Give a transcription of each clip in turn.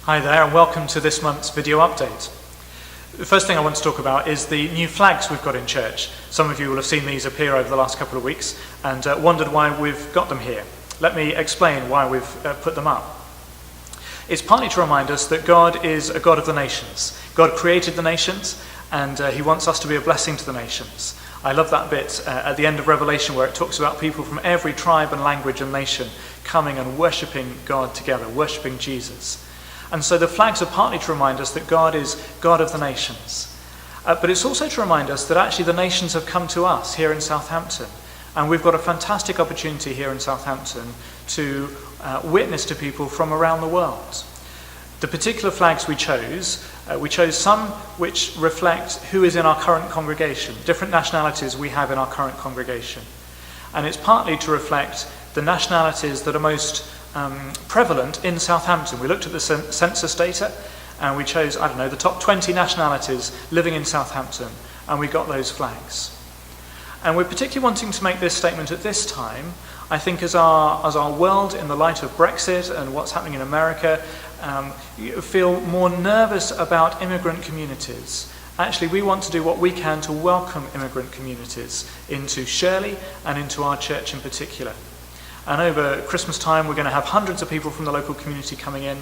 Hi there and welcome to this month's video update. The first thing I want to talk about is the new flags we've got in church. Some of you will have seen these appear over the last couple of weeks and wondered why we've got them here. Let me explain why we've put them up. It's partly to remind us that God is a God of the nations. God created the nations and he wants us to be a blessing to the nations. I love that bit at the end of Revelation where it talks about people from every tribe and language and nation coming and worshipping God together, worshipping Jesus. And so the flags are partly to remind us that God is God of the nations. But it's also to remind us that actually the nations have come to us here in Southampton. And we've got a fantastic opportunity here in Southampton to witness to people from around the world. The particular flags we chose some which reflect who is in our current congregation, different nationalities we have in our current congregation. And it's partly to reflect the nationalities that are most prevalent in Southampton. We looked at the census data and we chose, the top 20 nationalities living in Southampton, and we got those flags. And we're particularly wanting to make this statement at this time, I think as our world, in the light of Brexit and what's happening in America, feel more nervous about immigrant communities. Actually, we want to do what we can to welcome immigrant communities into Shirley and into our church in particular. And over Christmas time, we're going to have hundreds of people from the local community coming in.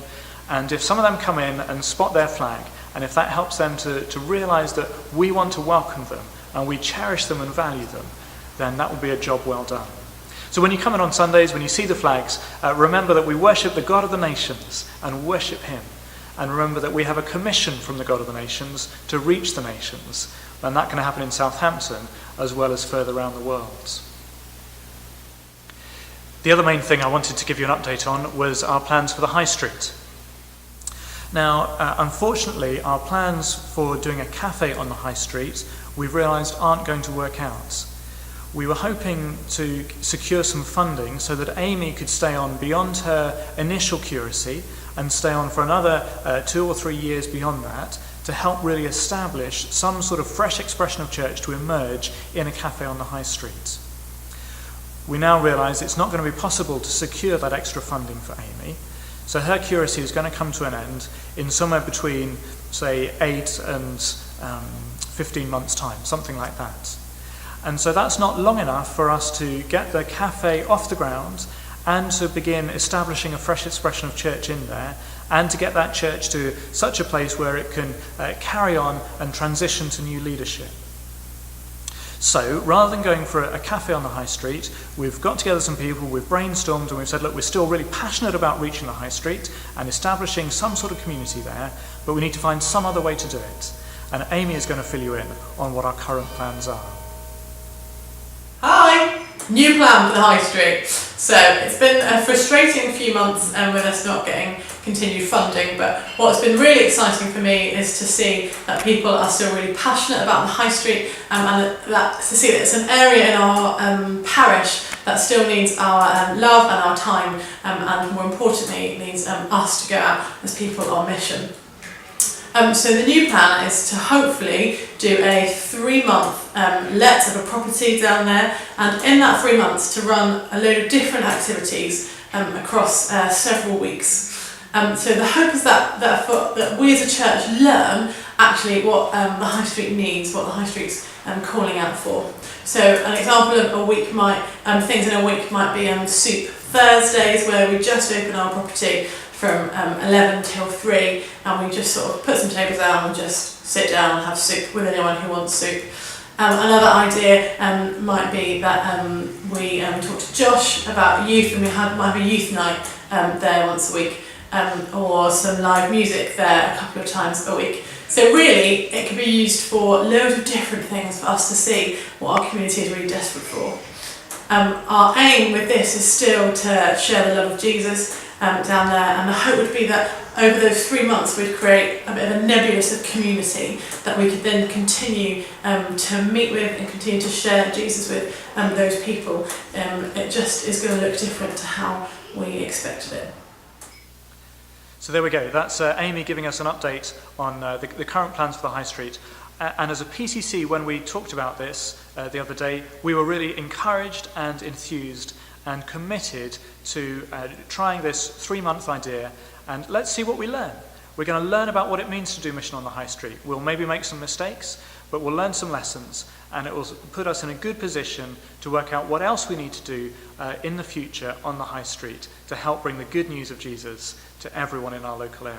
And if some of them come in and spot their flag, and if that helps them to realise that we want to welcome them and we cherish them and value them, then that will be a job well done. So when you come in on Sundays, when you see the flags, remember that we worship the God of the nations and worship him. And remember that we have a commission from the God of the nations to reach the nations. And that can happen in Southampton as well as further around the world. The other main thing I wanted to give you an update on was our plans for the High Street. Now, unfortunately, our plans for doing a cafe on the High Street, we've realised aren't going to work out. We were hoping to secure some funding so that Amy could stay on beyond her initial curacy and stay on for another 2 or 3 years beyond that to help really establish some sort of fresh expression of church to emerge in a cafe on the High Street. We now realise it's not going to be possible to secure that extra funding for Amy, so her curacy is going to come to an end in somewhere between, say, 8 and 15 months' time, something like that. And so that's not long enough for us to get the cafe off the ground and to begin establishing a fresh expression of church in there and to get that church to such a place where it can carry on and transition to new leadership. So, rather than going for a cafe on the High Street, we've got together some people, we've brainstormed and we've said, look, we're still really passionate about reaching the High Street and establishing some sort of community there, but we need to find some other way to do it. And Amy is going to fill you in on what our current plans are. Hi! New plan for the High Street. So it's been a frustrating few months with us not getting continued funding, but what's been really exciting for me is to see that people are still really passionate about the High Street and that to see that it's an area in our parish that still needs our love and our time and more importantly needs us to go out as people on mission. So the new plan is to hopefully do a 3-month let of a property down there, and in that 3 months to run a load of different activities across several weeks. So the hope is that we as a church learn actually what the High Street needs, what the High Street's calling out for. So an example of a week things in a week might be soup Thursdays, where we just open our property from 11 till 3 and we just sort of put some tables out and just sit down and have soup with anyone who wants soup. Another idea might be that we talk to Josh about youth and we might have a youth night there once a week or some live music there a couple of times a week. So really it can be used for loads of different things for us to see what our community is really desperate for. Our aim with this is still to share the love of Jesus down there, and the hope would be that over those 3 months we'd create a bit of a nebulous of community that we could then continue to meet with and continue to share Jesus with those people. It just is going to look different to how we expected it. So there we go, that's Amy giving us an update on the current plans for the High Street. And as a PCC, when we talked about this the other day, we were really encouraged and enthused and committed to trying this 3-month idea, and let's see what we learn. We're going to learn about what it means to do mission on the high street. We'll maybe make some mistakes, but we'll learn some lessons, and it will put us in a good position to work out what else we need to do in the future on the high street to help bring the good news of Jesus to everyone in our local area.